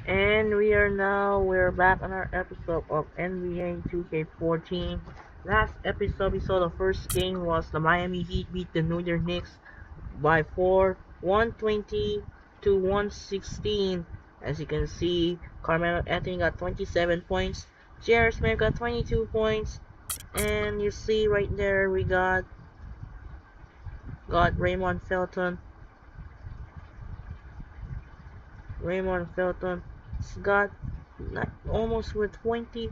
And we're back on our episode of NBA 2K14. Last episode we saw the first game was the Miami Heat beat the New York Knicks by 4, 120 to 116. As you can see, Carmelo Anthony got 27 points, J.R. Smith got 22 points, and you see right there we got Raymond Felton. Raymond Felton got almost with 20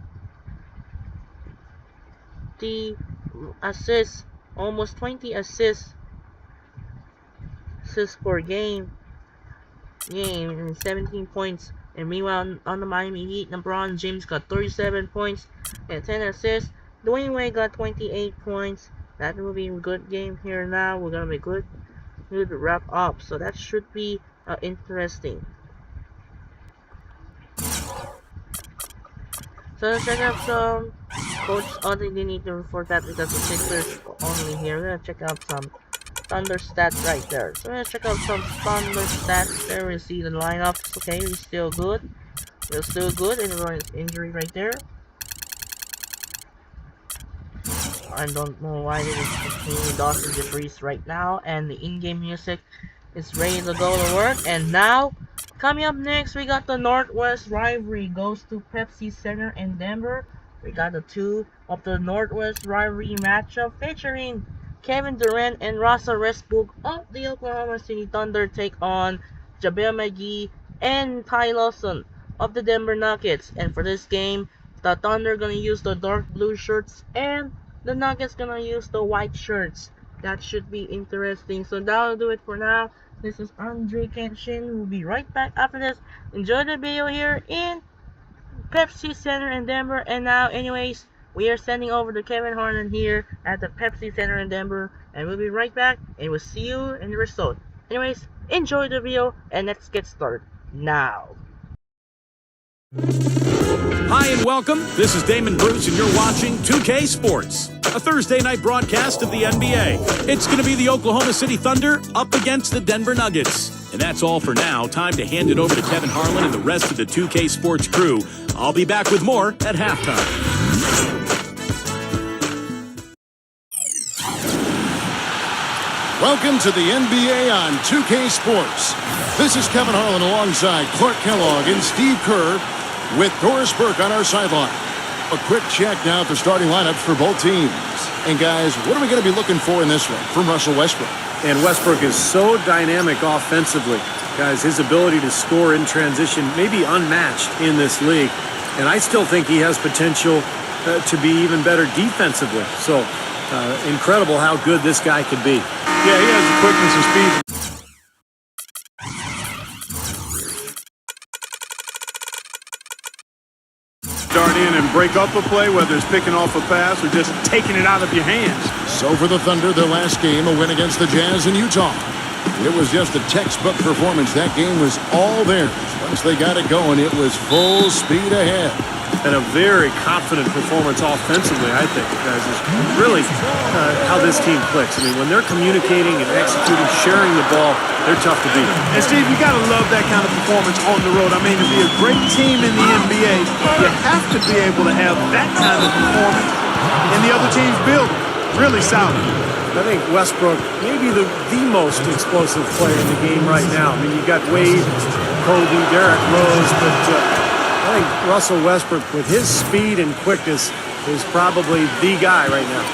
assists, almost 20 assists per game and 17 points. And meanwhile, on the Miami Heat, LeBron James got 37 points and 10 assists. Dwayne Wade got 28 points. That will be a good game here now. We're gonna be good wrap up. So that should be interesting. So let's check out some coach. They need to report that because the Sixers only here. We're gonna check out some Thunder stats right there. So let's check out some Thunder stats there. We see the lineups. Okay, we're still good. We're still good. Everyone's injury right there. I don't know why it is continuing Dawson Jeffries right now. And the in-game music is ready to go to work. And now, coming up next, we got the Northwest rivalry goes to Pepsi Center in Denver. We got the two of the Northwest rivalry matchup featuring Kevin Durant and Russell Westbrook of the Oklahoma City Thunder take on JaVale McGee and Ty Lawson of the Denver Nuggets. And for this game, the Thunder gonna use the dark blue shirts and the Nuggets gonna use the white shirts. That should be interesting. So that'll do it for now. This is Andre Kenshin. We'll be right back after this. Enjoy the video here in Pepsi Center in Denver. And now, anyways, we are sending over to Kevin Harlan here at the Pepsi Center in Denver. And we'll be right back. And we'll see you in the result. Anyways, enjoy the video. And let's get started now. Hi and welcome. This is Damon Bruce and you're watching 2K Sports, a Thursday night broadcast of the NBA. It's going to be the Oklahoma City Thunder up against the Denver Nuggets. And that's all for now. Time to hand it over to Kevin Harlan and the rest of the 2K Sports crew. I'll be back with more at halftime. Welcome to the NBA on 2K Sports. This is Kevin Harlan alongside Clark Kellogg and Steve Kerr with Doris Burke on our sideline. A quick check now at the starting lineups for both teams. And guys, what are we going to be looking for in this one from Russell Westbrook? And Westbrook is so dynamic offensively. Guys, his ability to score in transition may be unmatched in this league. And I still think he has potential to be even better defensively. So, incredible how good this guy could be. Yeah, he has the quickness and speed. Start in and break up a play, whether it's picking off a pass or just taking it out of your hands. So for the Thunder, their last game, a win against the Jazz in Utah. It was just a textbook performance. That game was all theirs. Once they got it going, it was full speed ahead. And a very confident performance offensively, I think, guys, is really how this team clicks. I mean, when they're communicating and executing, sharing the ball, they're tough to beat. And Steve, you got to love that kind of performance on the road. I mean, to be a great team in the NBA, you have to be able to have that kind of performance. And the other teams build really solid. I think Westbrook may be the most explosive player in the game right now. I mean, you got Wade, Kobe, Derrick Rose, but I think Russell Westbrook, with his speed and quickness, is probably the guy right now.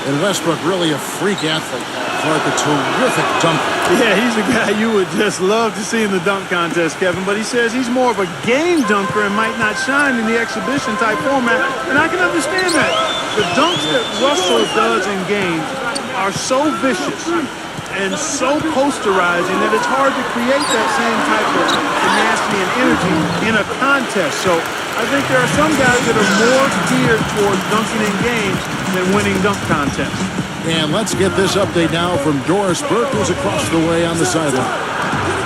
And Westbrook, really a freak athlete. Clark, a terrific dunker. Yeah, he's a guy you would just love to see in the dunk contest, Kevin. But he says he's more of a game dunker and might not shine in the exhibition type format. And I can understand that. The dunks that Russell does in games are so vicious and so posterizing that it's hard to create that same type of tenacity and energy in a contest. So I think there are some guys that are more geared towards dunking in games than winning dunk contests. And let's get this update now from Doris Burke, who's across the way on the sideline.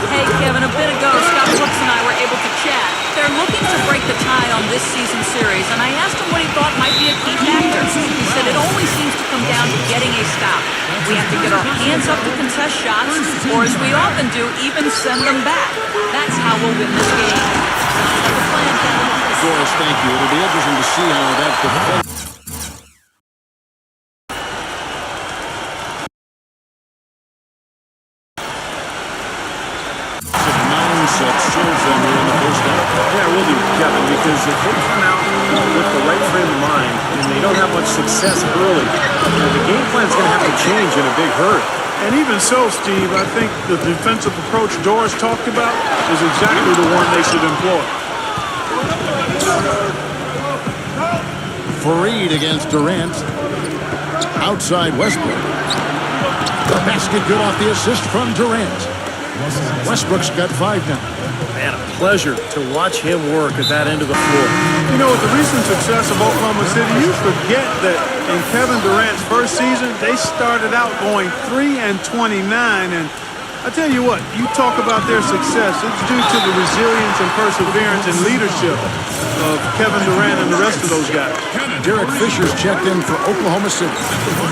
Hey, Kevin, a bit ago, Scott Brooks and I were able to chat. They're looking to break the tie on this season's series, and I asked him what he thought might be a key factor. He said it only seems to come down to getting a stop. We have to get our hands up to contest shots, or as we often do, even send them back. That's how we'll win this game. Sounds like a plan, Kevin. Doris, thank you. It'll be interesting to see how that defense. Mindset serves them here in the first half. Yeah, it will be, Kevin, because if they come out with the right frame of mind and they don't have much success early, the game plan's going to have to change in a big hurry. And even so, Steve, I think the defensive approach Doris talked about is exactly the one they should employ. Fareed against Durant. Outside Westbrook. The basket good off the assist from Durant. Westbrook's got 5 now. Man, a pleasure to watch him work at that end of the floor. You know, with the recent success of Oklahoma City, you forget that in Kevin Durant's first season, they started out going 3-29, and I tell you what, you talk about their success, it's due to the resilience and perseverance and leadership of Kevin Durant and the rest of those guys. Derek Fisher's checked in for Oklahoma City.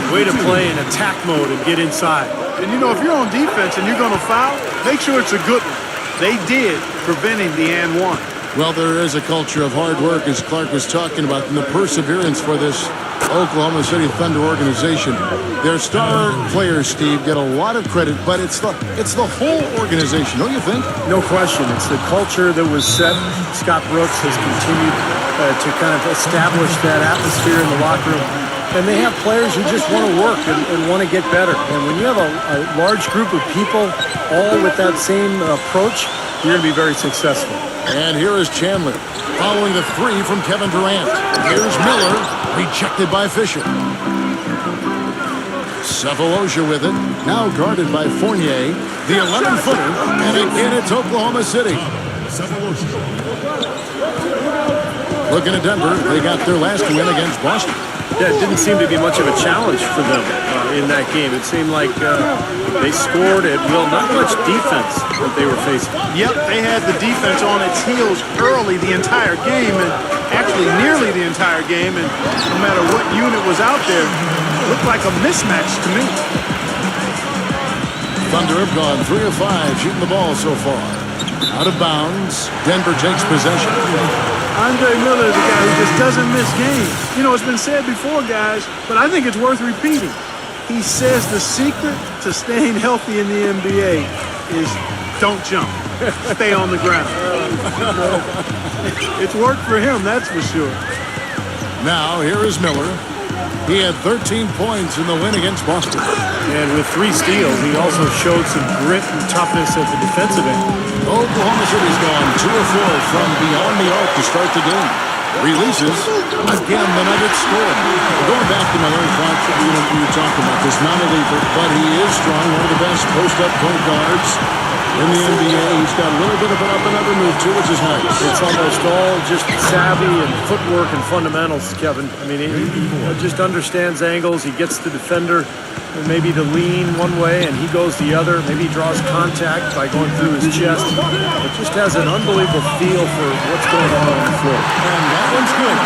Way to play in attack mode and get inside. And you know, if you're on defense and you're going to foul, make sure it's a good one. They did, preventing the and one. Well, there is a culture of hard work, as Clark was talking about, and the perseverance for this Oklahoma City Thunder organization. Their star players, Steve, get a lot of credit, but it's the whole organization, don't you think? No question. It's the culture that was set. Scott Brooks has continued to kind of establish that atmosphere in the locker room. And they have players who just want to work and want to get better. And when you have a large group of people all with that same approach, you're going to be very successful. And here is Chandler, following the 3 from Kevin Durant. Here's Miller, rejected by Fisher. Sefolosha with it, now guarded by Fournier. The 11-footer, and again it's Oklahoma City. Looking at Denver, they got their last win against Boston. Yeah, it didn't seem to be much of a challenge for them in that game. It seemed like they scored at will, not much defense that they were facing. Yep, they had the defense on its heels early the entire game, and actually nearly the entire game, and no matter what unit was out there, it looked like a mismatch to me. Thunder have gone 3 of 5 shooting the ball so far. Out of bounds, Denver takes possession. Andre Miller is a guy who just doesn't miss games. You know, it's been said before, guys, but I think it's worth repeating. He says the secret to staying healthy in the NBA is don't jump. Stay on the ground. It's worked for him, that's for sure. Now, here is Miller. He had 13 points in the win against Boston. And with 3 steals, he also showed some grit and toughness at the defensive end. Oklahoma City's gone 2 of 4 from beyond the arc to start the game. Releases. Again, the Nuggets score. Going back to Miller, Clark, we were talking about this, not a leaper, but he is strong, one of the best post-up point guards in the NBA. He's got a little bit of an up-and-under move, too, which is nice. It's almost all just savvy and footwork and fundamentals, Kevin. I mean, he just understands angles. He gets the defender maybe to lean one way and he goes the other. Maybe he draws contact by going through his chest. It just has an unbelievable feel for what's going on the floor. And that one's good.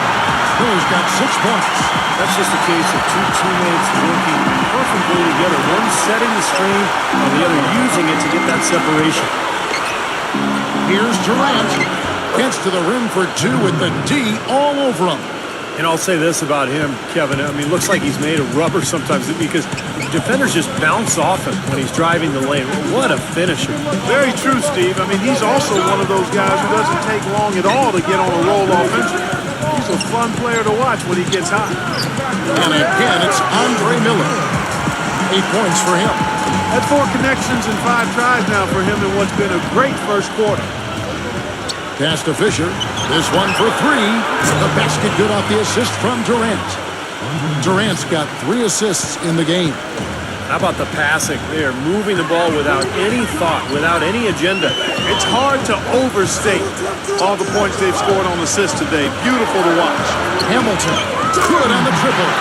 Miller's got 6 points. That's just a case of 2 teammates working perfectly together. One setting the screen and the other using it to get that separation. Here's Durant. Gets to the rim for 2 with the D all over him. And I'll say this about him, Kevin. I mean, looks like he's made of rubber sometimes because defenders just bounce off him when he's driving the lane. What a finisher. Very true, Steve. I mean, he's also one of those guys who doesn't take long at all to get on a roll offensively. He's a fun player to watch when he gets hot. And again, it's Andre Miller. 8 points for him. That's 4 connections and 5 tries now for him in what's been a great first quarter. Pass to Fisher. This one for 3. The basket good off the assist from Durant. Durant's got 3 assists in the game. How about the passing? They are moving the ball without any thought, without any agenda. It's hard to overstate all the points they've scored on assists today. Beautiful to watch. Hamilton, good on the triple.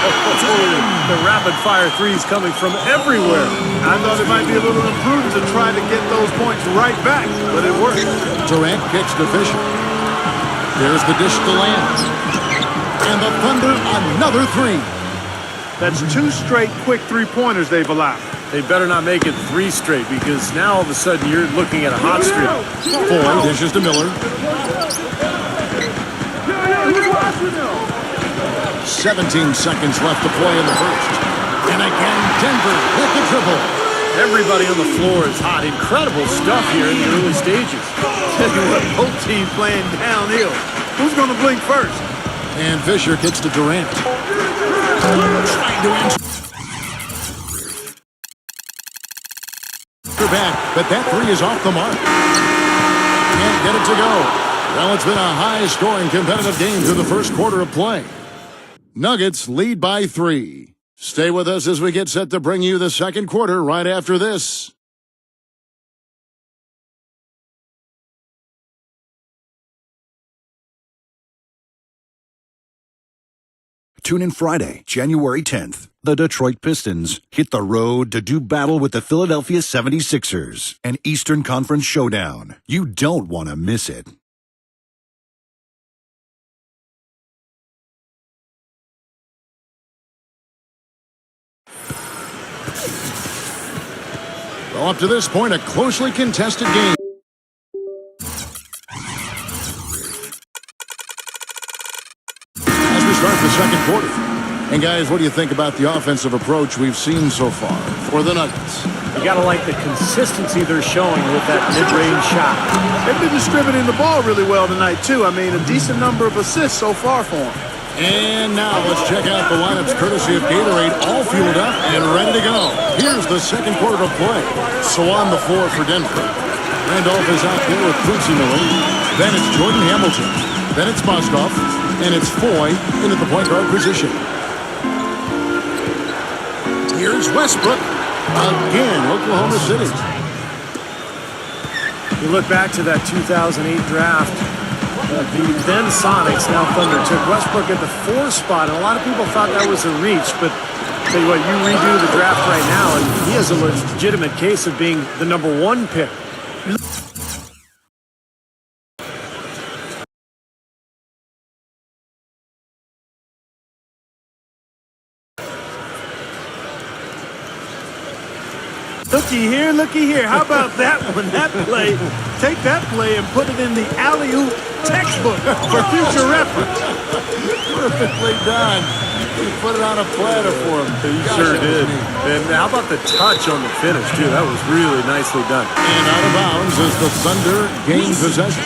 The rapid-fire threes coming from everywhere. I thought it might be a little imprudent to try to get those points right back, but it worked. Durant kicks to Fisher. There's the dish to Lance. And the Thunder, another 3. That's 2 straight quick 3-pointers they've allowed. They better not make it 3 straight because now all of a sudden you're looking at a hot streak. Foy dishes to Miller. 17 seconds left to play in the first. And again, Denver with the triple. Everybody on the floor is hot. Incredible stuff here in the early stages. Tell you what, both teams playing downhill. Who's going to blink first? And Fisher gets to Durant. Trying to answer back, but that 3 is off the mark. Can't get it to go. Well, it's been a high-scoring competitive game through the first quarter of play. Nuggets lead by 3. Stay with us as we get set to bring you the second quarter right after this. Tune in Friday, January 10th. The Detroit Pistons hit the road to do battle with the Philadelphia 76ers. An Eastern Conference showdown. You don't want to miss it. Well, up to this point, a closely contested game. As we start the second quarter. And guys, what do you think about the offensive approach we've seen so far for the Nuggets? You got to like the consistency they're showing with that mid-range shot. They've been distributing the ball really well tonight, too. I mean, a decent number of assists so far for them. And now let's check out the lineups courtesy of Gatorade, all fueled up and ready to go. Here's the second quarter of play. So on the floor for Denver. Randolph is out there with Quincy Miller. Then it's Jordan Hamilton. Then it's Mozgov. And it's Foy in at the point guard position. Here's Westbrook. Again, Oklahoma City. You look back to that 2008 draft. The then Sonics, now Thunder, took Westbrook at the 4 spot, and a lot of people thought that was a reach, but tell you what, you redo the draft right now, and he has a legitimate case of being the number 1 pick. Looky here. How about that one? That play. Take that play and put it in the alley-oop textbook for future reference. Perfectly done. He put it on a platter for him. He sure did. And how about the touch on the finish, too? That was really nicely done. And out of bounds as the Thunder gain possession.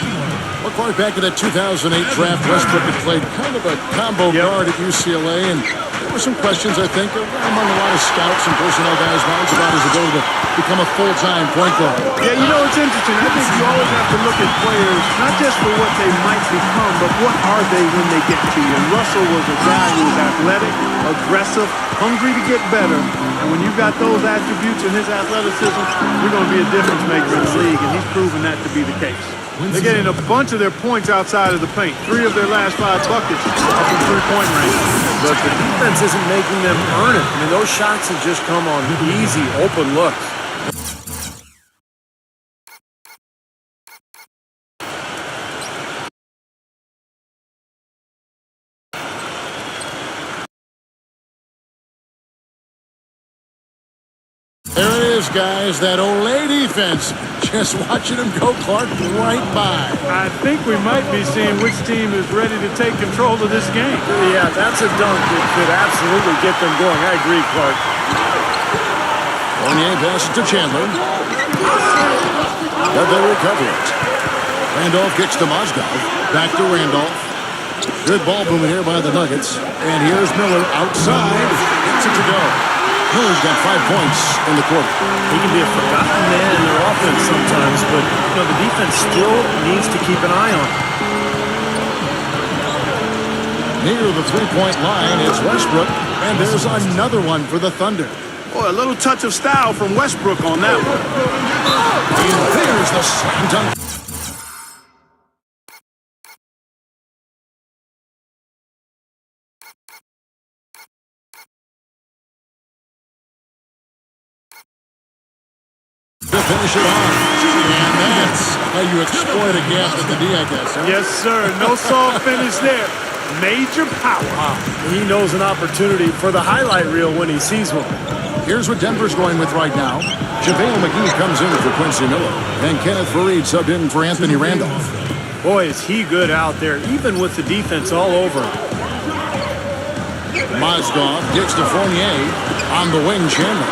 Well, Clark, back to that 2008 draft, Westbrook had played kind of a combo guard at UCLA, and there were some questions, I think, among a lot of scouts and personnel guys' minds about his ability to become a full-time point guard. Yeah, you know, it's interesting. I think you always have to look at players, not just for what they might become, but what are they when they get to you. And Russell was a guy who was athletic, aggressive, hungry to get better. And when you've got those attributes in his athleticism, you're going to be a difference maker in the league, and he's proven that to be the case. They're getting a bunch of their points outside of the paint. 3 of their last 5 buckets are from three-point range. But the defense isn't making them earn it. I mean, those shots have just come on easy, open looks. There it is, guys, that Olay defense. Just watching him go, Clark, right by. I think we might be seeing which team is ready to take control of this game. Yeah, that's a dunk that could absolutely get them going. I agree, Clark. Fournier passes to Chandler. But they recover it. Randolph kicks to Mozgov. Back to Randolph. Good ball movement here by the Nuggets. And here's Miller outside. Gets it to go. Miller's got 5 points in the quarter. He can be a forgotten man in their offense sometimes, but you know the defense still needs to keep an eye on him. Near the three-point line, it's Westbrook, and there's another one for the Thunder. Boy, a little touch of style from Westbrook on that one. And there's the slam dunk. To finish it off. And that's how you exploit a gap at the D, I guess. Huh? Yes, sir. No soft finish there. Major power. He knows an opportunity for the highlight reel when he sees one. Here's what Denver's going with right now. JaVale McGee comes in for Quincy Miller. And Kenneth Faried subbed in for Anthony Randolph. Boy, is he good out there, even with the defense all over him. Mozgov gets to Fournier on the wing. Chandler.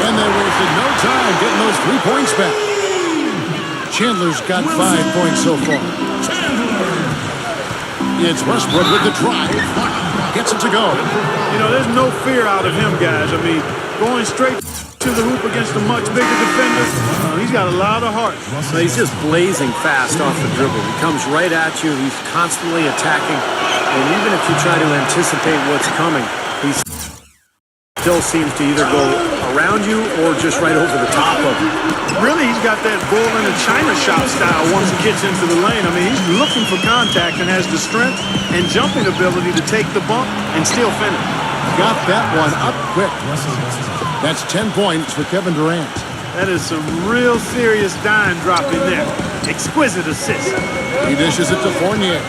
And they wasted no time getting those 3 points back. Chandler's got 5 points so far. It's Westbrook with the drive. Gets it to go. You know, there's no fear out of him, guys. I mean, going straight to the hoop against a much bigger defender, he's got a lot of heart. So he's just blazing fast off the dribble. He comes right at you. He's constantly attacking. And even if you try to anticipate what's coming, he still seems to either go around you or just right over the top of you. Really, he's got that bull in a China shop style once he gets into the lane. I mean, he's looking for contact and has the strength and jumping ability to take the bump and still finish. Got that one up quick. That's 10 points for Kevin Durant. That is some real serious dime drop in there. Exquisite assist. He dishes it to Fournier.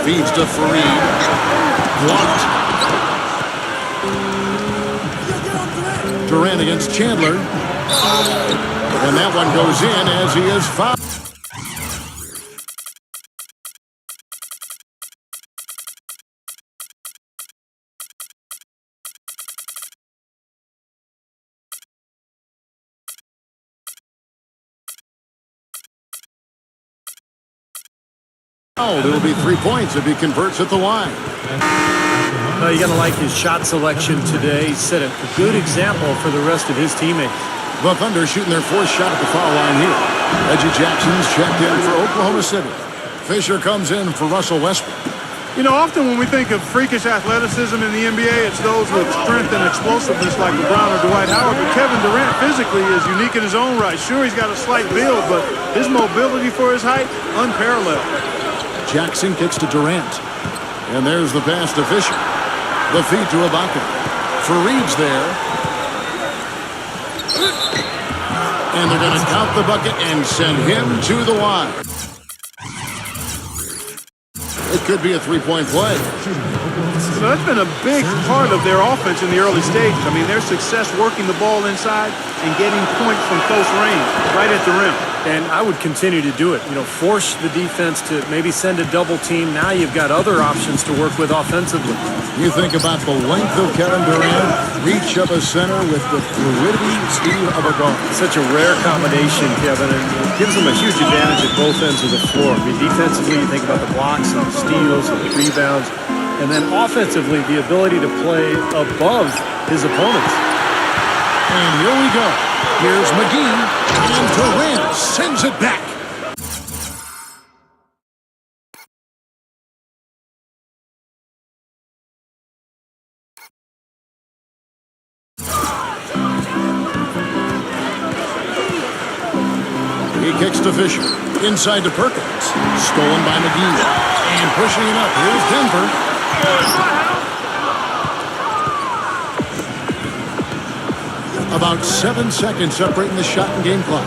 Feeds to Faried. Blocked. Durant against Chandler. And that one goes in as he is fouled. It'll be 3 points if he converts at the line. You got to like his shot selection today. He set a good example for the rest of his teammates. The Thunder shooting their 4th shot at the foul line here. Reggie Jackson's checked in for Oklahoma City. Fisher comes in for Russell Westbrook. You know, often when we think of freakish athleticism in the NBA, it's those with strength and explosiveness like LeBron or Dwight Howard. But Kevin Durant physically is unique in his own right. Sure, he's got a slight build, but his mobility for his height, unparalleled. Jackson kicks to Durant. And there's the pass to Fisher. The feed to Ibaka. Faried's there. And they're going to count the bucket and send him to the line. It could be a 3-point play. So that's been a big part of their offense in the early stages. I mean, their success working the ball inside and getting points from close range, right at the rim. And I would continue to do it. You know, force the defense to maybe send a double team. Now you've got other options to work with offensively. You think about the length of Kevin Durant, reach of a center with the fluidity, speed of a guard. Such a rare combination, Kevin, and it gives them a huge advantage at both ends of the floor. I mean, defensively, you think about the blocks, the steals, the rebounds, and then offensively, the ability to play above his opponents. And here we go. Here's McGee, and Durant sends it back. He kicks to Fisher. Inside to Perkins. Stolen by McGee. And pushing it up. Here's Denver. About 7 seconds separating the shot and game clock.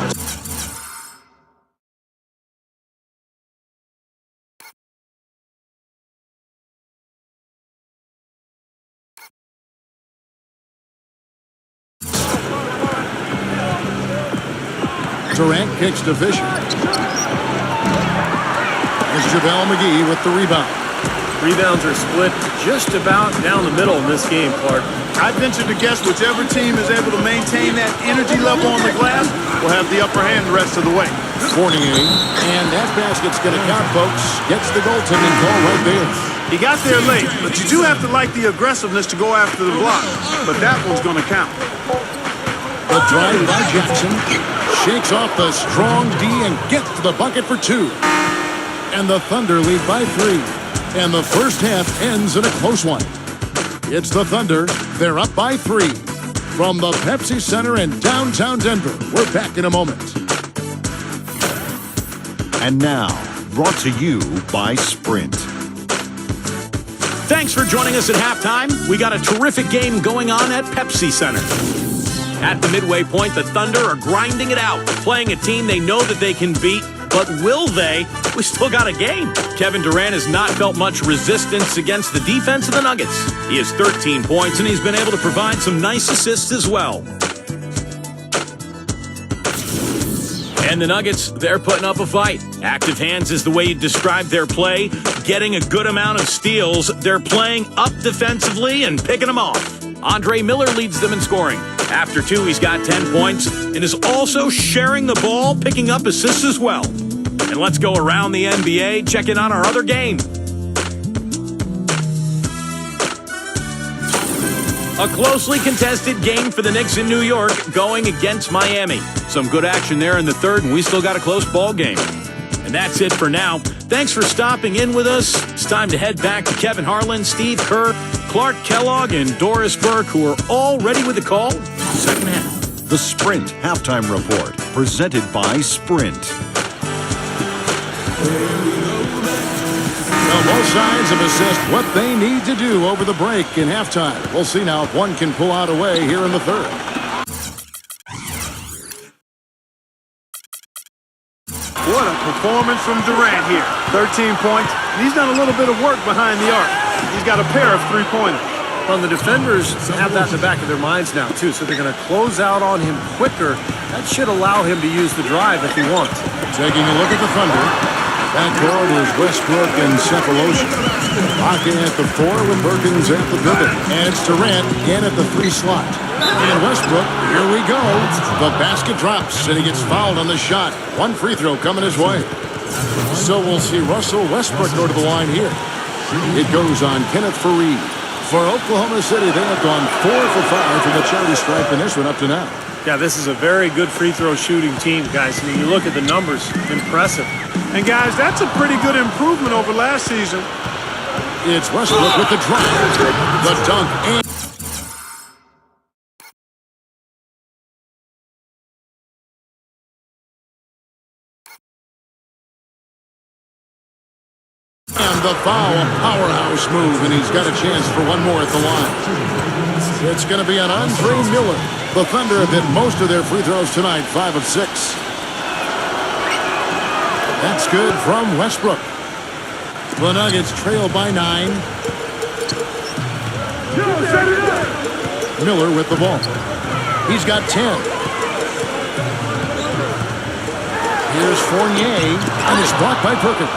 Durant kicks to Fisher. It's JaVale McGee with the rebound. Rebounds are split just about down the middle in this game, Clark. I'd venture to guess whichever team is able to maintain that energy level on the glass will have the upper hand the rest of the way. Fournier, and that basket's going to count, folks. Gets the goaltending call right there. He got there late, but you do have to like the aggressiveness to go after the block. But that one's going to count. The drive by Jackson. Shakes off the strong D and gets to the bucket for 2. And the Thunder lead by 3. And the first half ends in a close one. It's the Thunder. They're up by 3. From the Pepsi Center in downtown Denver. We're back in a moment. And now, brought to you by Sprint. Thanks for joining us at halftime. We got a terrific game going on at Pepsi Center. At the midway point, the Thunder are grinding it out, playing a team they know that they can beat, but will they? We still got a game. Kevin Durant has not felt much resistance against the defense of the Nuggets. He has 13 points, and he's been able to provide some nice assists as well. And the Nuggets, they're putting up a fight. Active hands is the way you describe their play. Getting a good amount of steals. They're playing up defensively and picking them off. Andre Miller leads them in scoring. After 2, he's got 10 points and is also sharing the ball, picking up assists as well. And let's go around the NBA, checking on our other game. A closely contested game for the Knicks in New York going against Miami. Some good action there in the third, and we still got a close ball game. And that's it for now. Thanks for stopping in with us. It's time to head back to Kevin Harlan, Steve Kerr, Clark Kellogg, and Doris Burke, who are all ready with the call. Second half. The Sprint Halftime Report, presented by Sprint. Well, both sides have assessed what they need to do over the break in halftime. We'll see now if one can pull out a way here in the third. What a performance from Durant here. 13 points. And he's done a little bit of work behind the arc. He's got a pair of three-pointers. Well, the defenders have that in the back of their minds now, too, so they're going to close out on him quicker. That should allow him to use the drive if he wants. Taking a look at the Thunder. Backcourt is Westbrook and Cephalosha. Rocking at the 4 with Perkins at the pivot. And it's Durant again at the 3 slot. And Westbrook, here we go. The basket drops, and he gets fouled on the shot. One free throw coming his way. So we'll see Russell Westbrook go to the line here. It goes on Kenneth Faried. For Oklahoma City, they have gone 4 for 5 from the charity stripe in this one up to now. Yeah, this is a very good free throw shooting team, guys. I mean, you look at the numbers, impressive. And, guys, that's a pretty good improvement over last season. It's Westbrook with the drive, the dunk, and the foul, powerhouse move, and he's got a chance for one more at the line. It's going to be an Andre Miller. The Thunder have hit most of their free throws tonight, 5 of 6. That's good from Westbrook. The Nuggets trail by 9. Miller with the ball. He's got 10. Here's Fournier, and it's blocked by Perkins.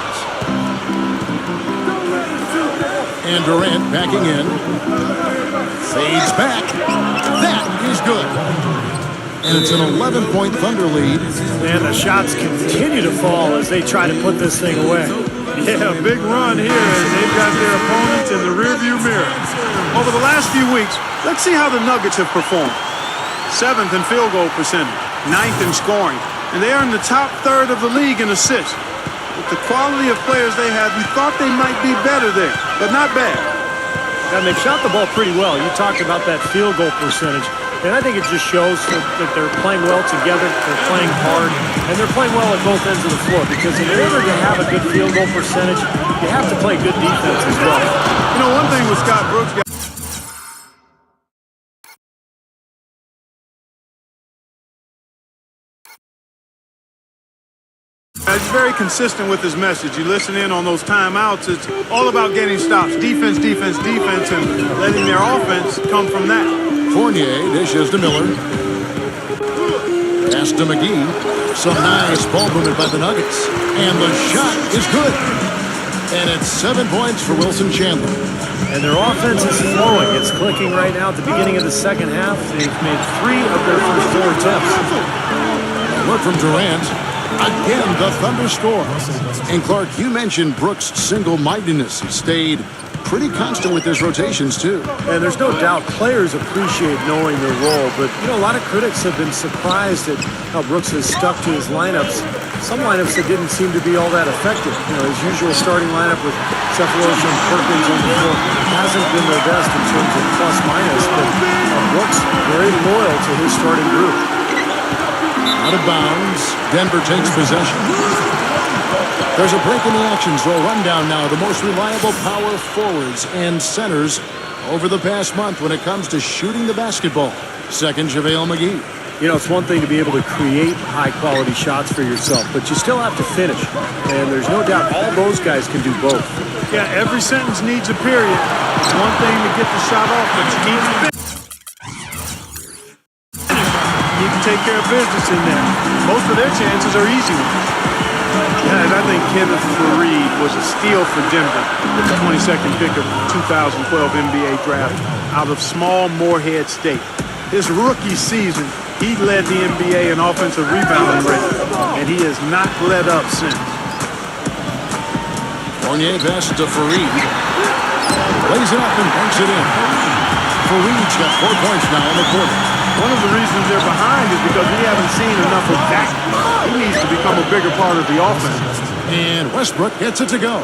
And Durant backing in. Fades back. That is good. And it's an 11-point Thunder lead. Man, the shots continue to fall as they try to put this thing away. Yeah, a big run here as they've got their opponents in the rearview mirror. Over the last few weeks, let's see how the Nuggets have performed. 7th in field goal percentage, 9th in scoring, and they are in the top third of the league in assists. With the quality of players they have, we thought they might be better there, but not bad. And they've shot the ball pretty well. You talked about that field goal percentage. And I think it just shows that they're playing well together, they're playing hard, and they're playing well at both ends of the floor. Because in order to have a good field goal percentage, you have to play good defense as well. You know, one thing with Scott Brooks, he's very consistent with his message. You listen in on those timeouts, it's all about getting stops. Defense, defense, defense, and letting their offense come from that. Fournier dishes to Miller. Pass to McGee. Some nice ball movement by the Nuggets. And the shot is good. And it's 7 points for Wilson Chandler. And their offense is flowing. It's clicking right now at the beginning of the second half. They've made 3 of their first 4 attempts. Look from Durant. Again, the Thunder score. And Clark, you mentioned Brooks' single-mindedness. He stayed pretty constant with his rotations, too. And there's no doubt players appreciate knowing their role, but, you know, a lot of critics have been surprised at how Brooks has stuck to his lineups. Some lineups that didn't seem to be all that effective. You know, his usual starting lineup with Cephalosha and Perkins on the floor hasn't been their best in terms of plus-minus, but Brooks very loyal to his starting group. Out of bounds. Denver takes possession. There's a break in the action, so a rundown now. The most reliable power forwards and centers over the past month when it comes to shooting the basketball. Second, JaVale McGee. You know, it's one thing to be able to create high-quality shots for yourself, but you still have to finish. And there's no doubt all those guys can do both. Yeah, every sentence needs a period. It's one thing to get the shot off, but you need to finish. You can take care of business in there. Most of their chances are easy ones. Guys, I think Kenneth Faried was a steal for Denver with the 22nd pick of the 2012 NBA draft out of small Morehead State. His rookie season, he led the NBA in offensive rebounding rate, and he has not let up since. Fournier pass to Faried. Lays it up and banks it in. Faried's got 4 points now in the quarter. One of the reasons they're behind is because we haven't seen enough of that. He needs to become a bigger part of the offense. And Westbrook gets it to go.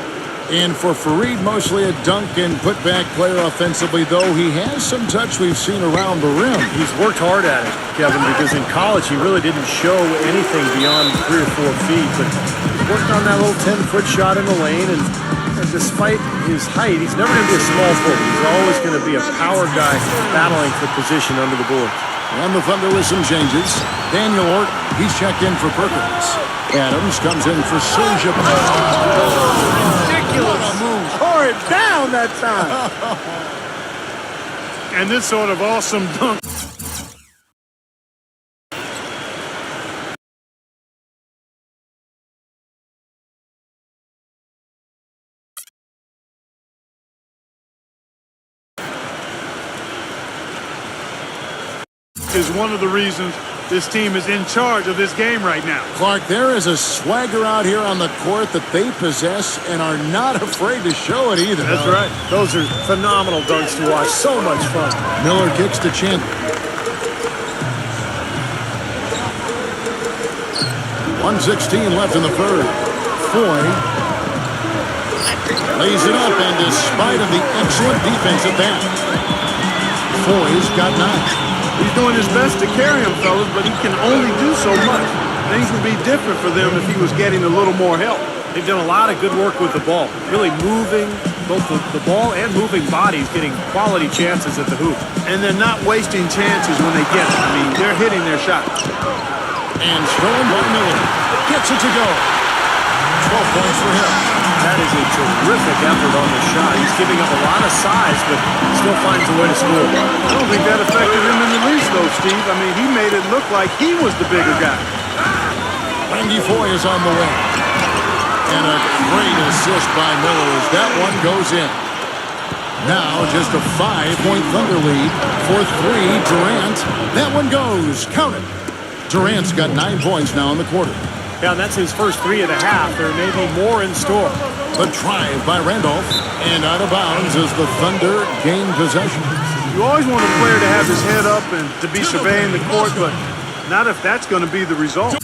And for Faried, mostly a dunk and put-back player offensively, though he has some touch we've seen around the rim. He's worked hard at it, Kevin, because in college he really didn't show anything beyond 3 or 4 feet. But he's worked on that little 10-foot shot in the lane, and despite his height, he's never going to be a small forward. He's always going to be a power guy battling for position under the board. And the Thunder with some changes. Daniel Orton, he's checked in for Perkins. Adams comes in for Serge Ibaka. Ridiculous. Tore it down that time. And this sort of awesome dunk. Is one of the reasons this team is in charge of this game right now. Clark, there is a swagger out here on the court that they possess and are not afraid to show it either. That's right. Those are phenomenal dunks to watch. So much fun. Miller kicks to Chandler. 1:16 left in the third. Foy lays it up, and despite of the excellent defense at that, Foy's got 9. He's doing his best to carry him, fellas, but he can only do so much. Things would be different for them if he was getting a little more help. They've done a lot of good work with the ball. Really moving both the ball and moving bodies, getting quality chances at the hoop. And they're not wasting chances when they get it. I mean, they're hitting their shots. And stolen by Miller. Gets it to go. 12 points for him. That is a terrific effort on the shot. He's giving up a lot of size, but still finds a way to score. I don't think that affected him in the least, though, Steve. I mean, he made it look like he was the bigger guy. Randy Foy is on the way. And a great assist by Miller as that one goes in. Now just a 5-point Thunder lead for 3, Durant. That one goes. Count it. Durant's got 9 points now in the quarter. Yeah, and that's his first 3 and a half. There may be more in store. The drive by Randolph. And out of bounds as the Thunder gain possession. You always want a player to have his head up and to be surveying the court, but not if that's going to be the result.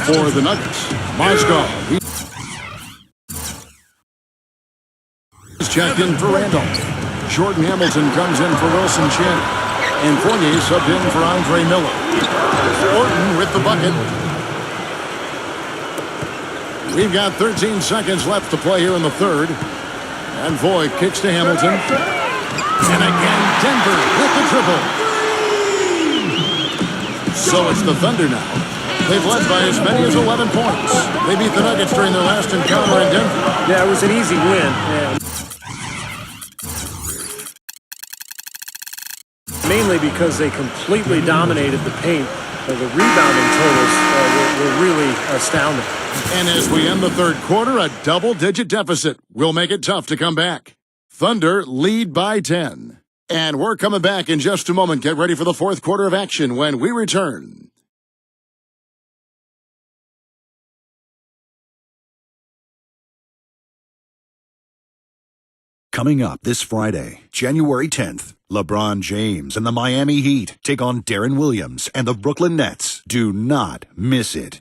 For the Nuggets, Mozgov. He's checked in for Randolph. Jordan Hamilton comes in for Wilson Chandler. And Fournier subbed in for Andre Miller. Orton with the bucket. We've got 13 seconds left to play here in the third. And Foy kicks to Hamilton. And again, Denver with the triple. So it's the Thunder now. They've led by as many as 11 points. They beat the Nuggets during their last encounter in Denver. Yeah, it was an easy win. Mainly because they completely dominated the paint. The rebounding totals were really astounding. And as we end the third quarter, a double-digit deficit will make it tough to come back. Thunder lead by 10. And we're coming back in just a moment. Get ready for the fourth quarter of action when we return. Coming up this Friday, January 10th, LeBron James and the Miami Heat take on Deron Williams and the Brooklyn Nets. Do not miss it.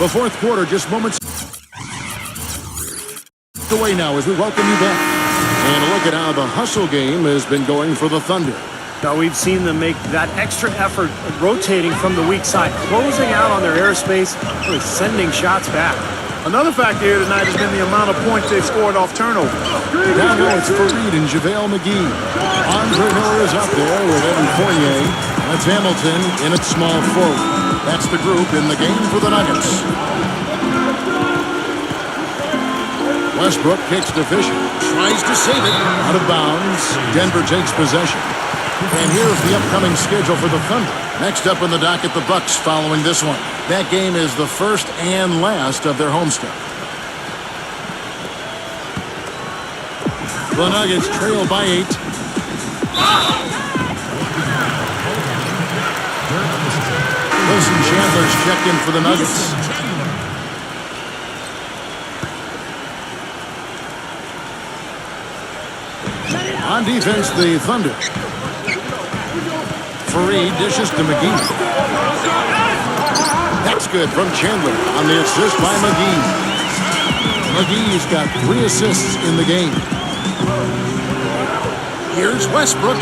The fourth quarter just moments away now as we welcome you back. And a look at how the hustle game has been going for the Thunder. Now we've seen them make that extra effort rotating from the weak side, closing out on their airspace, really sending shots back. Another factor here tonight has been the amount of points they've scored off turnover. Now it's Fareed and JaVale McGee. Andre Miller is up there with Evan Fournier. That's Hamilton in at small forward. That's the group in the game for the Nuggets. Westbrook kicks to Fisher. Tries to save it. Out of bounds. Denver takes possession. And here's the upcoming schedule for the Thunder. Next up in the docket, the Bucks following this one. That game is the first and last of their homestand. The Nuggets trail by 8. Wilson Chandler's checked in for the Nuggets. On defense, the Thunder. Fareed dishes to McGee. That's good from Chandler on the assist by McGee. McGee's got 3 assists in the game. Here's Westbrook.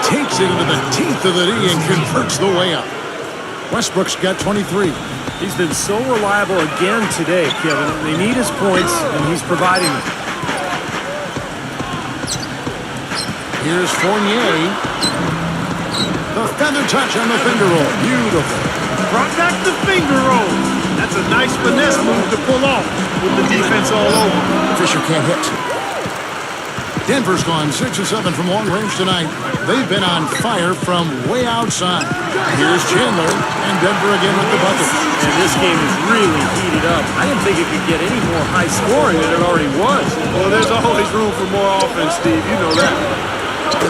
Takes it into the teeth of the D and converts the way up. Westbrook's got 23. He's been so reliable again today, Kevin. They need his points, and he's providing them. Here's Fournier. The feather touch on the finger roll. Beautiful. Brought back the finger roll. That's a nice finesse move to pull off with the defense all over. Fisher can't hit. Denver's gone 6 of 7 from long range tonight. They've been on fire from way outside. Here's Chandler, and Denver again with the bucket. And this game is really heated up. I didn't think it could get any more high scoring than it already was. Well, there's always room for more offense, Steve. You know that.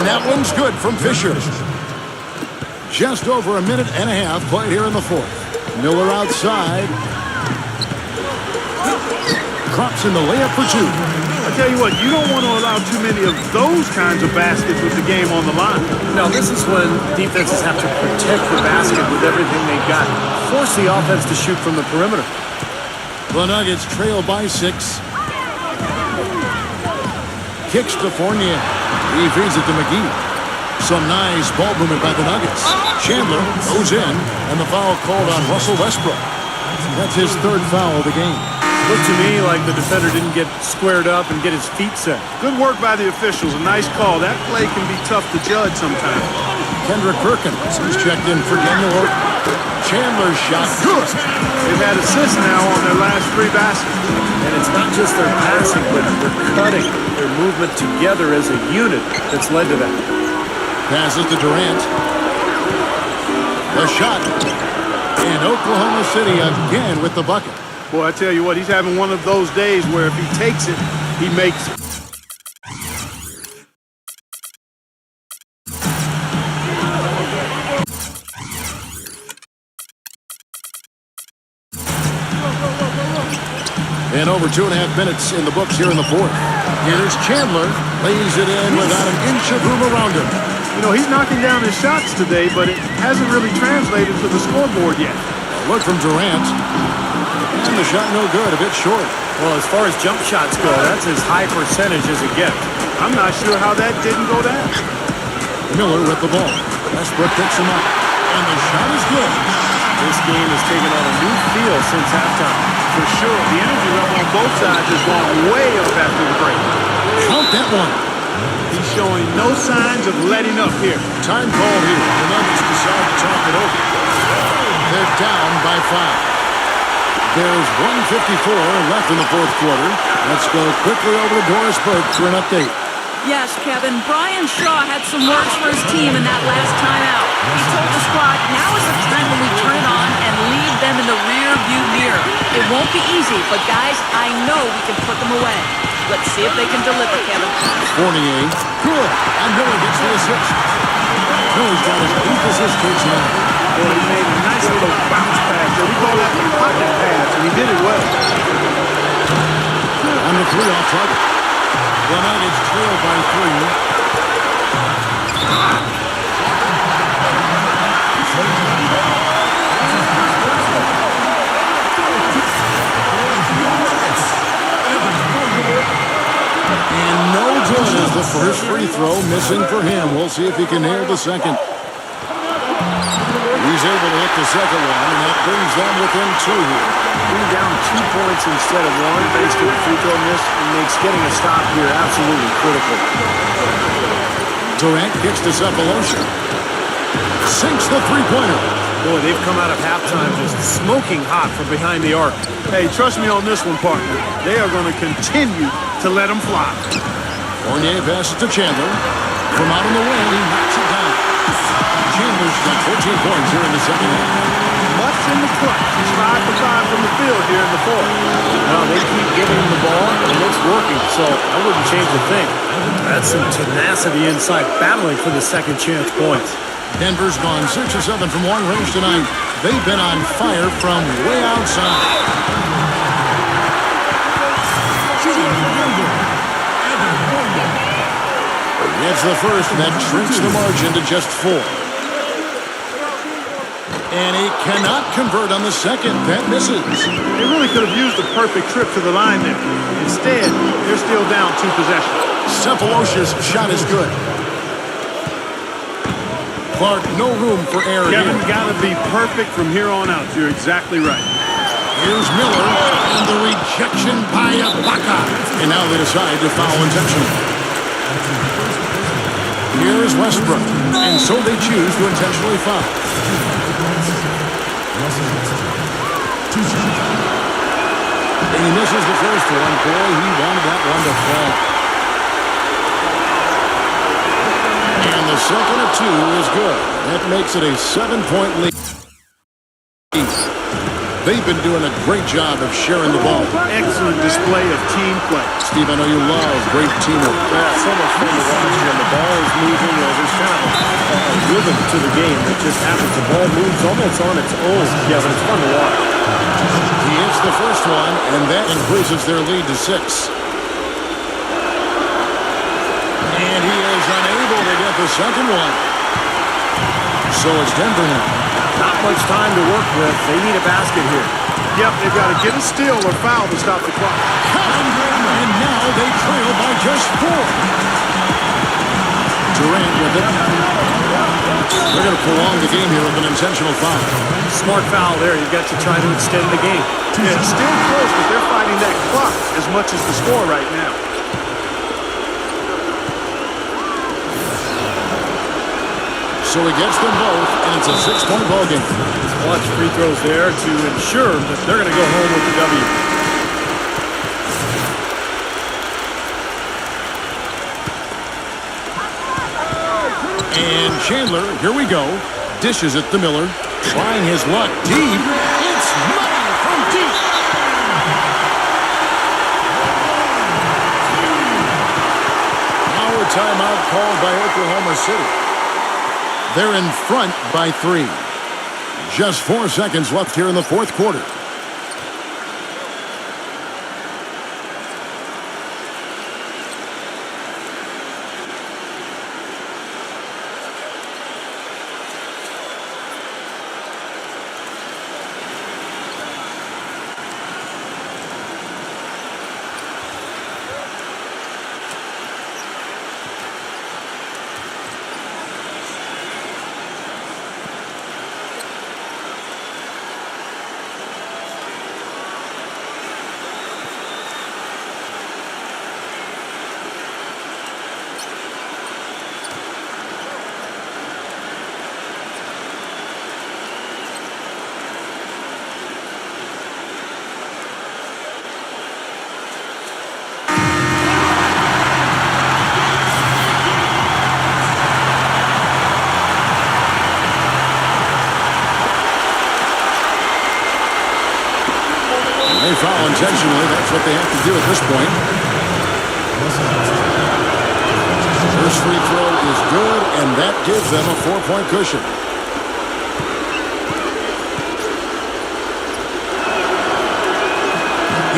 And that one's good from Fisher. Just over a minute and a half played here in the fourth. Miller outside. Drops in the layup for 2. I tell you what, you don't want to allow too many of those kinds of baskets with the game on the line. Now, this is when defenses have to protect the basket with everything they've got. Force the offense to shoot from the perimeter. The Nuggets trail by 6. Kicks to Fournier. He feeds it to McGee. Some nice ball movement by the Nuggets. Chandler goes in, and the foul called on Russell Westbrook. That's his 3rd foul of the game. Looked to me like the defender didn't get squared up and get his feet set. Good work by the officials. A nice call. That play can be tough to judge sometimes. Kendrick Perkins is checked in for Daniel Orton. Chandler's shot good. They've had assists now on their last 3 baskets. And it's not just their passing, but their cutting, their movement together as a unit that's led to that. Passes to Durant. The shot. And Oklahoma City again with the bucket. Boy, I tell you what, he's having one of those days where if he takes it, he makes it. And over 2.5 minutes in the books here in the fourth. Here's Chandler. Lays it in without an inch of room around him. You know, he's knocking down his shots today, but it hasn't really translated to the scoreboard yet. A look from Durant. And the shot no good, a bit short. Well, as far as jump shots go, that's as high percentage as it gets. I'm not sure how that didn't go down. Miller with the ball. Westbrook picks him up. And the shot is good. This game has taken on a new feel since halftime. For sure, the energy level on both sides has gone way up after the break. Count that one. He's showing no signs of letting up here. Time called here. The Nuggets decide to talk it over. They're down by 5. There's 1:54 left in the fourth quarter. Let's go quickly over to Doris Burke for an update. Yes, Kevin. Brian Shaw had some words for his team in that last timeout. He told the squad, now is the time when we turn it on and leave them in the rear view mirror. It won't be easy, but guys, I know we can put them away. Let's see if they can deliver, Kevin. Fournier, good. And Miller gets the assist. Miller's got his 8th assist here tonight. Boy, he made a nice little bounce pass. We call that the pocket pass, and he did it well. On the 3 off target. The Nuggets trail by 3. the first free throw missing for him. We'll see if he can nail the second. He's able to hit the second one, and that brings them within 2 here. Being down 2 points instead of 1 based on the free throw miss makes getting a stop here absolutely critical. Durant gets to Cephalosha. Sinks the three-pointer. Boy, they've come out of halftime just smoking hot from behind the arc. Hey, trust me on this one, partner. They are going to continue to let them fly. Fournier passes to Chandler. From out on the wing, he knocks it down. Chandler's got 14 points here in the second half. Much in the clutch. He's 5 for 5 from the field here in the fourth. Now they keep giving him the ball, and it's working, so I wouldn't change a thing. That's some tenacity inside, battling for the second chance points. Denver's gone 6 of 7 from long range tonight. They've been on fire from way outside. Gets the first, and that shrinks the margin to just 4. And he cannot convert on the second. That misses. They really could have used the perfect trip to the line there. Instead, they're still down 2 possessions. Cephalosha's shot is good. Clark, no room for error Kevin, here. got to be perfect from here on out. You're exactly right. Here's Miller, and the rejection by Ibaka. And now they decide to foul intentionally. Here is Westbrook, and so they choose to intentionally foul. And he misses the first one. Boy, he wanted that one to fall. And the second of 2 is good. That makes it a 7-point lead. They've been doing a great job of sharing the ball. Excellent display of team play. Steve, I know you love great teamwork. Yeah, so much fun to watch here. The ball is moving. There's kind of a rhythm to the game that just happens. The ball moves almost on its own. Yeah, but it's fun to watch. He hits the first one, and that increases their lead to 6. And he is unable to get the second one. So it's Denver now. Not much time to work with. They need a basket here. Yep, they've got to get a steal or foul to stop the clock. And now they trail by just 4. Durant with it. They're going to prolong the game here with an intentional foul. Smart foul there. You've got to try to extend the game. Yeah, it's still close, but they're fighting that clock as much as the score right now. So he gets them both, and it's a 6-point ball game. Watch free throws there to ensure that they're going to go home with the W. And Chandler, here we go, dishes it to Miller, trying his luck deep. It's money from deep. Now a timeout called by Oklahoma City. They're in front by 3. Just 4 seconds left here in the fourth quarter. They foul intentionally. That's what they have to do at this point. First free throw is good, and that gives them a 4-point cushion.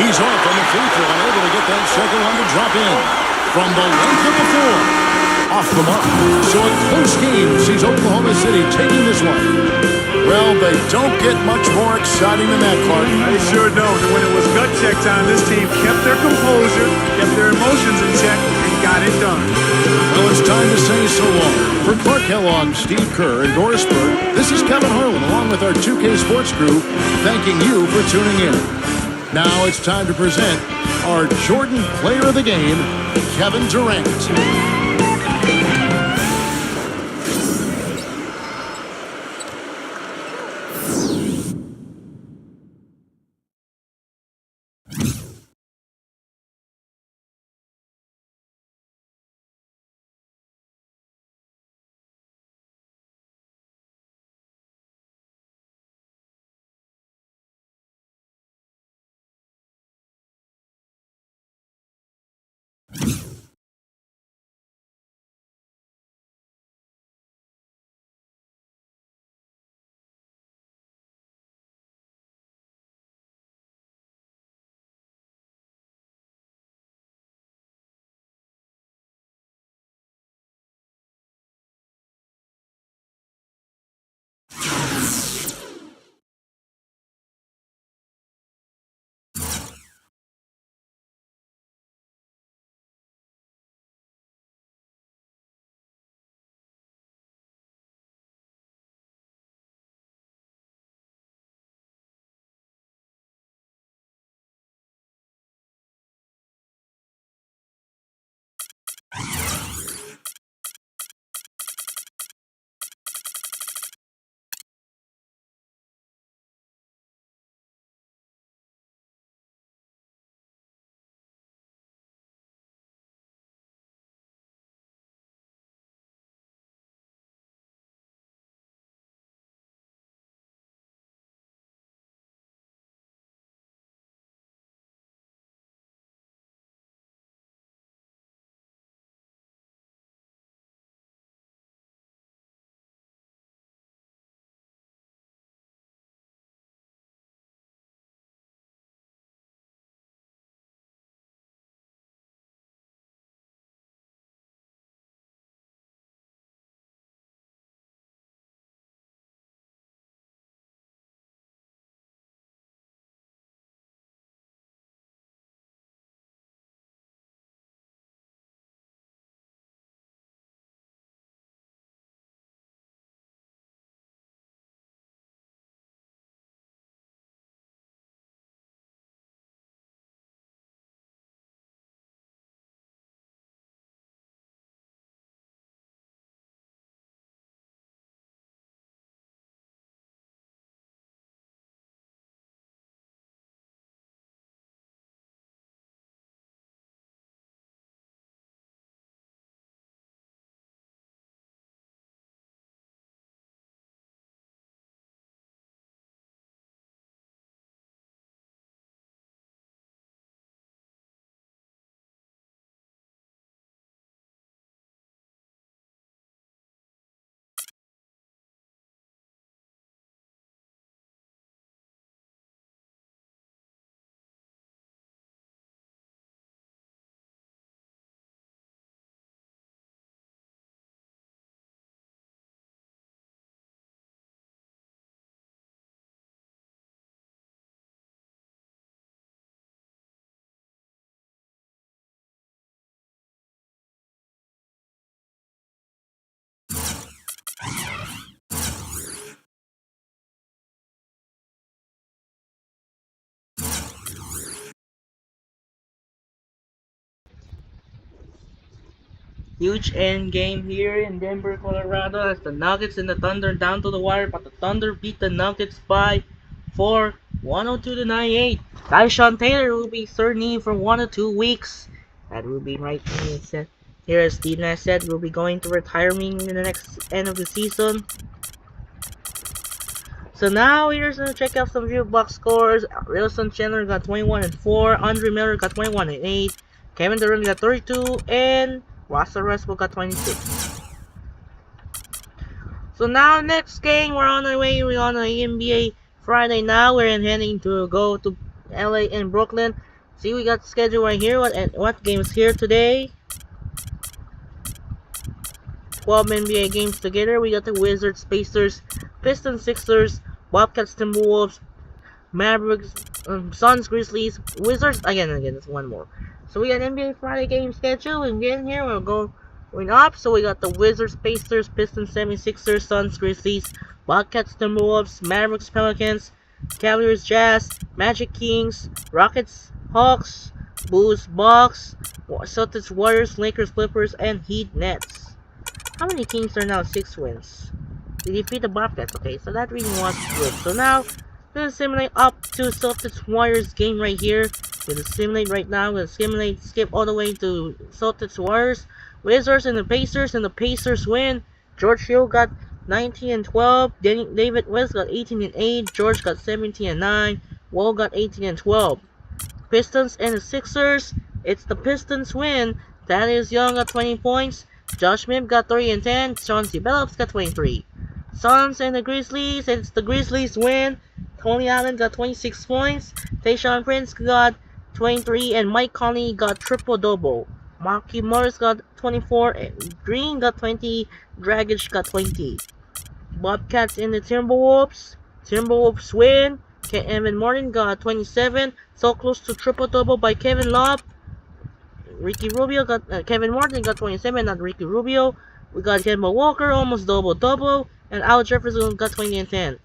He's off on the free throw, unable to get that second one to drop in. From the length of the floor, off the mark. So a close game sees Oklahoma City taking this one. Well, they don't get much more exciting than that, Clark. They sure don't. And when it was gut check time, this team kept their composure, kept their emotions in check, and got it done. so long. For Clark Kellogg, Steve Kerr, and Doris Burke, this is Kevin Harlan along with our 2K Sports crew thanking you for tuning in. Now it's time to present our Jordan Player of the Game, Kevin Durant. Huge end game here in Denver, Colorado, as the Nuggets and the Thunder down to the wire, but the Thunder beat the Nuggets by 4, 102 to 98. Tyshawn Taylor will be certainly for 1 or 2 weeks. That will be right here, as Steve Nash said, will be going to retirement in the next end of the season. So now here's gonna check out some few box scores. Wilson Chandler got 21 and 4, Andre Miller got 21 and 8, Kevin Durant got 32, and Russell Westbrook got 26. So now next game, we're on our way. We're on the NBA Friday now. We're heading to go to LA and Brooklyn. See, we got the schedule right here. What games here today? 12 NBA games together. We got the Wizards, Pacers, Pistons, Sixers, Bobcats, Timberwolves, Mavericks, Suns, Grizzlies, Wizards. Again, there's one more. So we got NBA Friday game schedule, and again here we'll going up. So we got the Wizards, Pacers, Pistons, 76ers, Suns, Grizzlies, Bobcats, Timberwolves, Mavericks, Pelicans, Cavaliers, Jazz, Magic, Kings, Rockets, Hawks, Bulls, Bucks, Celtics, Warriors, Lakers, Clippers, and Heat, Nets. How many teams are now 6 wins? They defeat the Bobcats. Okay, so that really was good. So now, we're gonna simulate up to Celtics Warriors game right here. We're gonna simulate right now. We're gonna skip all the way to Celtics Warriors, Wizards, and the Pacers win. George Hill got 19 and 12. David West got 18 and 8. George got 17 and 9. Wall got 18 and 12. Pistons and the Sixers. It's the Pistons win. Thaddeus Young got 20 points. Josh Smith got 3 and 10. Chauncey Billups got 23. Suns and the Grizzlies. It's the Grizzlies win. Tony Allen got 26 points. Tayshaun Prince got 23. And Mike Conley got triple-double. Markieff Morris got 24. And Green got 20. Dragic got 20. Bobcats and the Timberwolves. Timberwolves win. Evan Martin got 27. So close to triple-double by Kevin Love. Kevin Martin got 27, not Ricky Rubio. We got Kemba Walker, almost double-double. And Al Jefferson got 20 and 10.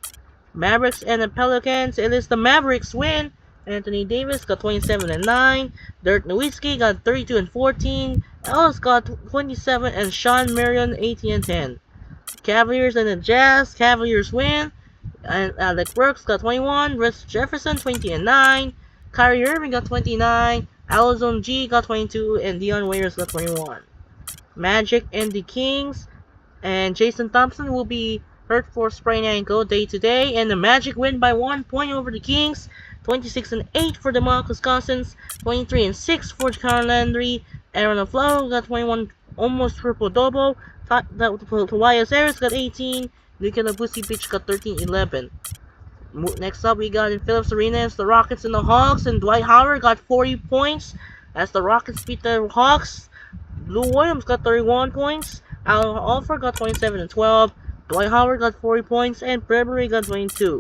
Mavericks and the Pelicans. It is the Mavericks win. Anthony Davis got 27 and 9. Dirk Nowitzki got 32 and 14. Ellis got 27 and Sean Marion 18 and 10. Cavaliers and the Jazz. Cavaliers win. And Alec Burks got 21. Rich Jefferson 20 and 9. Kyrie Irving got 29. Alonzo G got 22. And Dion Waiters got 21. Magic and the Kings. And Jason Thompson will be hurt for sprained ankle day to day. And the Magic win by 1 point over the Kings. 26 and 8 for the DeMarcus Cousins. 23 and 6 for Kyle Landry. Aaron Aflalo got 21, almost triple-double. Tobias Harris got 18. Nikola Vucevic got 13-11. Next up, we got in Phillips Arena, it's the Rockets and the Hawks, and Dwight Howard got 40 points as the Rockets beat the Hawks. Lou Williams got 31 points. Al Horford got 27 and 12. Dwight Howard got 40 points, and Bradbury got 22.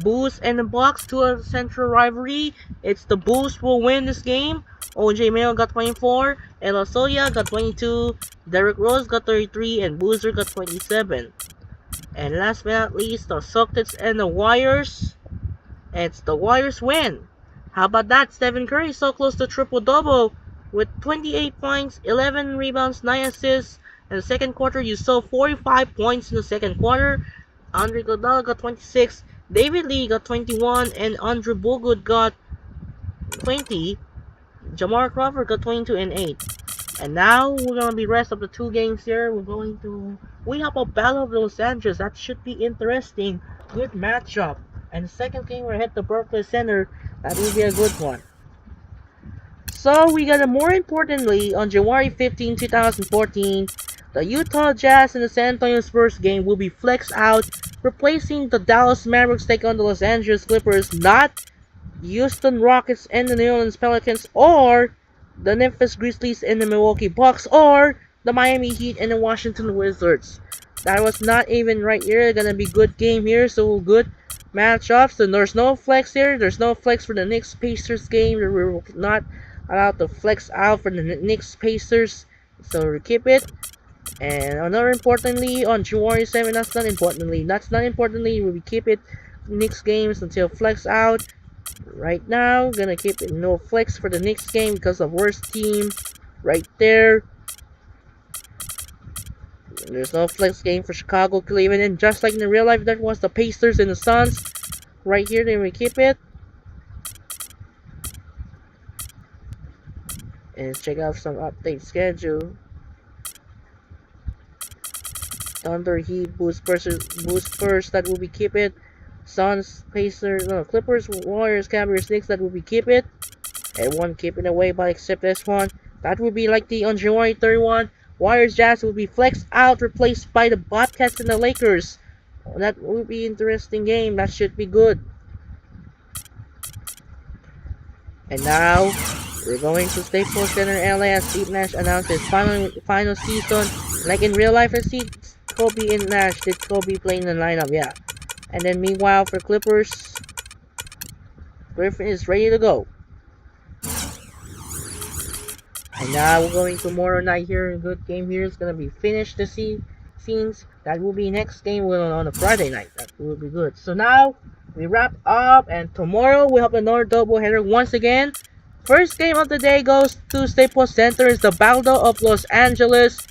Bulls and the Bucks, to a central rivalry. It's the Bulls will win this game. OJ Mayo got 24, and Lasoya got 22. Derrick Rose got 33, and Boozer got 27. And last but not least, the Celtics and the Warriors. It's the Warriors win. How about that? Stephen Curry so close to triple-double with 28 points, 11 rebounds, 9 assists. In the second quarter, you saw 45 points in the second quarter. Andre Iguodala got 26. David Lee got 21. And Andrew Bogut got 20. Jamar Crawford got 22 and 8. And now we're going to be rest of the 2 games here. We have a Battle of Los Angeles. That should be interesting. Good matchup. And the second game we're at the Barclays Center. That will be a good one. So we got more importantly, on January 15, 2014, the Utah Jazz and the San Antonio Spurs game will be flexed out, replacing the Dallas Mavericks take on the Los Angeles Clippers, not Houston Rockets and the New Orleans Pelicans, or the Memphis Grizzlies and the Milwaukee Bucks, or the Miami Heat and the Washington Wizards. That was not even right here. Gonna be good game here, so good matchups. And there's no flex here. There's no flex for the Knicks Pacers game. We're not allowed to flex out for the Knicks Pacers, so we keep it. And another importantly, on January 7, that's not importantly, we keep it Knicks games until flex out. Right now, gonna keep it no flex for the Knicks game because of worst team right there. There's no flex game for Chicago, Cleveland, and just like in the real life, that was the Pacers and the Suns. Right here, then we keep it. And let's check out some update schedule. Thunder, Heat, Bulls, Spurs, that will be keep it. Suns, Pacers, Clippers, Warriors, Cavaliers, Knicks, that will be keep it. And one keeping away, but except this one. That will be like the on January 31. Warriors Jazz will be flexed out, replaced by the Bobcats and the Lakers. That will be an interesting game. That should be good. And now we're going to Staples Center, LA, as Steve Nash announced his final season. Like in real life, I see Kobe and Nash. Did Kobe play in the lineup? Yeah. And then meanwhile for Clippers, Griffin is ready to go. And now we're going tomorrow night here. A good game here is gonna be finished the scenes. That will be next game on a Friday night. That will be good. So now we wrap up, and tomorrow we have another doubleheader once again. First game of the day goes to Staples Center. Is the Battle of Los Angeles.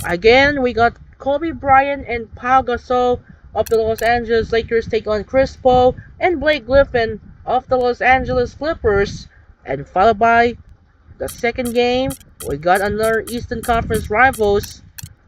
Again, we got Kobe Bryant and Pau Gasol of the Los Angeles Lakers take on Chris Paul and Blake Griffin of the Los Angeles Clippers. And followed by the second game, we got another Eastern Conference rivals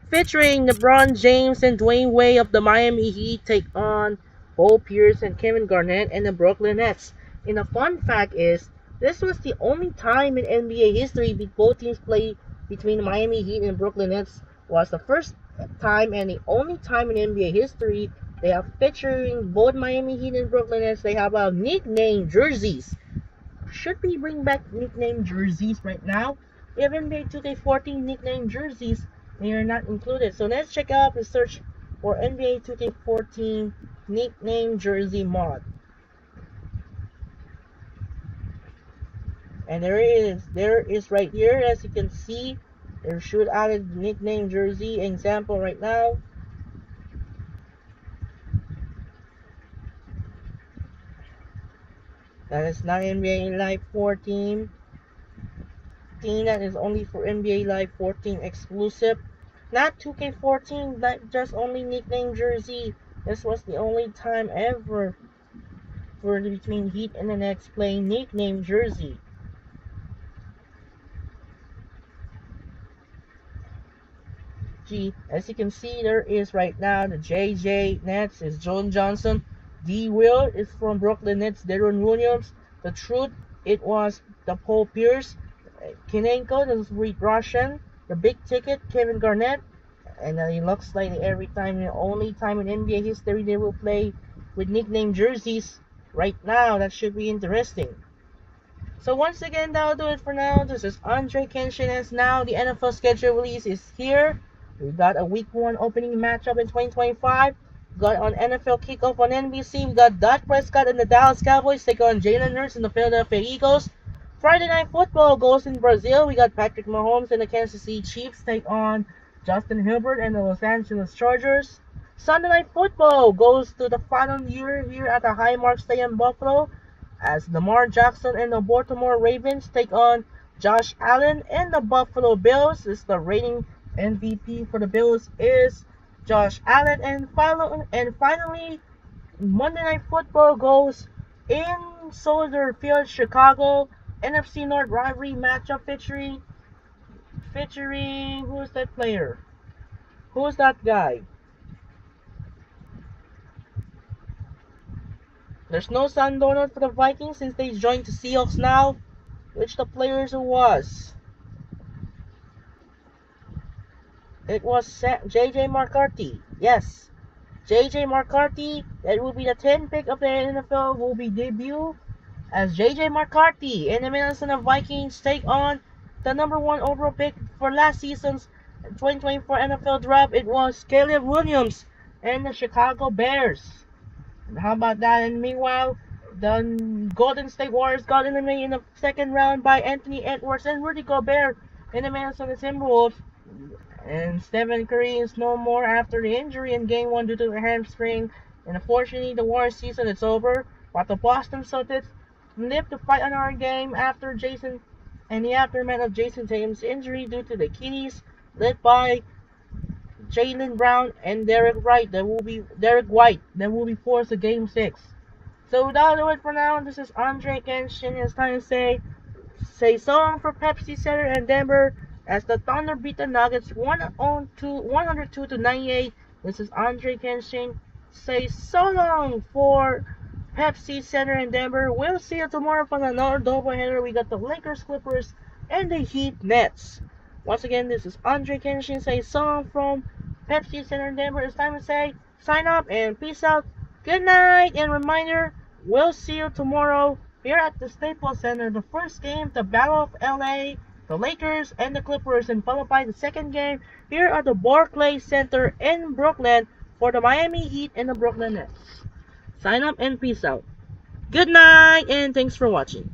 featuring LeBron James and Dwayne Wade of the Miami Heat take on Paul Pierce and Kevin Garnett and the Brooklyn Nets. And a fun fact is, this was the only time in NBA history both teams play between the Miami Heat and Brooklyn Nets. Was the first time and the only time in NBA history they have featuring both Miami Heat and Brooklyn Nets. They have nickname jerseys. Should we bring back nickname jerseys right now? We have NBA 2K14 nickname jerseys. They are not included. So let's check out the search for NBA 2K14 nickname jersey mod. And there is right here, as you can see, there should added nickname jersey example right now. That is not NBA Live 14. That is only for NBA Live 14 exclusive. Not 2K14, not just only nickname jersey. This was the only time ever for between Heat and the Nets playing nickname jersey. As you can see, there is right now the JJ Nets is John Johnson. D. Will is from Brooklyn Nets, Deron Williams. The Truth, it was the Paul Pierce. Kinenko, this is Reed Russian. The Big Ticket, Kevin Garnett. And it looks like every time, the only time in NBA history they will play with nickname jerseys right now. That should be interesting. So once again, that'll do it for now. This is Andre Kenshin, as now the NFL schedule release is here. We got a week 1 opening matchup in 2025. We got on NFL kickoff on NBC. We got Dak Prescott and the Dallas Cowboys take on Jalen Hurts and the Philadelphia Eagles. Friday Night Football goes in Brazil. We got Patrick Mahomes and the Kansas City Chiefs take on Justin Herbert and the Los Angeles Chargers. Sunday Night Football goes to the final year here at the Highmark Stadium, Buffalo, as Lamar Jackson and the Baltimore Ravens take on Josh Allen and the Buffalo Bills. It's the reigning MVP for the Bills is Josh Allen. And finally, Monday Night Football goes in Soldier Field, Chicago. NFC North rivalry matchup featuring who's that player? Who's that guy? There's no Sam Darnold for the Vikings since they joined the Seahawks now. Which the players who was? It was JJ McCarthy. Yes, JJ McCarthy. That will be the 10th pick of the NFL. Will be debut as JJ McCarthy and the Minnesota Vikings take on the number 1 overall pick for last season's 2024 NFL draft. It was Caleb Williams and the Chicago Bears. And how about that? And meanwhile, the Golden State Warriors got eliminated in the second round by Anthony Edwards and Rudy Gobert in the Minnesota Timberwolves. And Stephen Curry is no more after the injury in Game 1 due to the hamstring. And unfortunately, the Warriors season is over. But the Boston Celtics live to fight another game after the aftermath of Jason Tatum's injury due to the Achilles, led by Jaylen Brown and Derek White. That will be forced to Game 6. So that'll do it for now. This is Andre Kenshin. It's time to say so long for Pepsi Center and Denver as the Thunder beat the Nuggets 102-98. This is Andre Kenshin. Say so long for Pepsi Center in Denver. We'll see you tomorrow for another doubleheader. We got the Lakers, Clippers, and the Heat Nets. Once again, this is Andre Kenshin. Say so long from Pepsi Center in Denver. It's time to say sign up and peace out. Good night, and reminder, we'll see you tomorrow here at the Staples Center. The first game, the Battle of LA, the Lakers and the Clippers, and followed by the second game here at the Barclays Center in Brooklyn for the Miami Heat and the Brooklyn Nets. Sign up and peace out. Good night, and thanks for watching.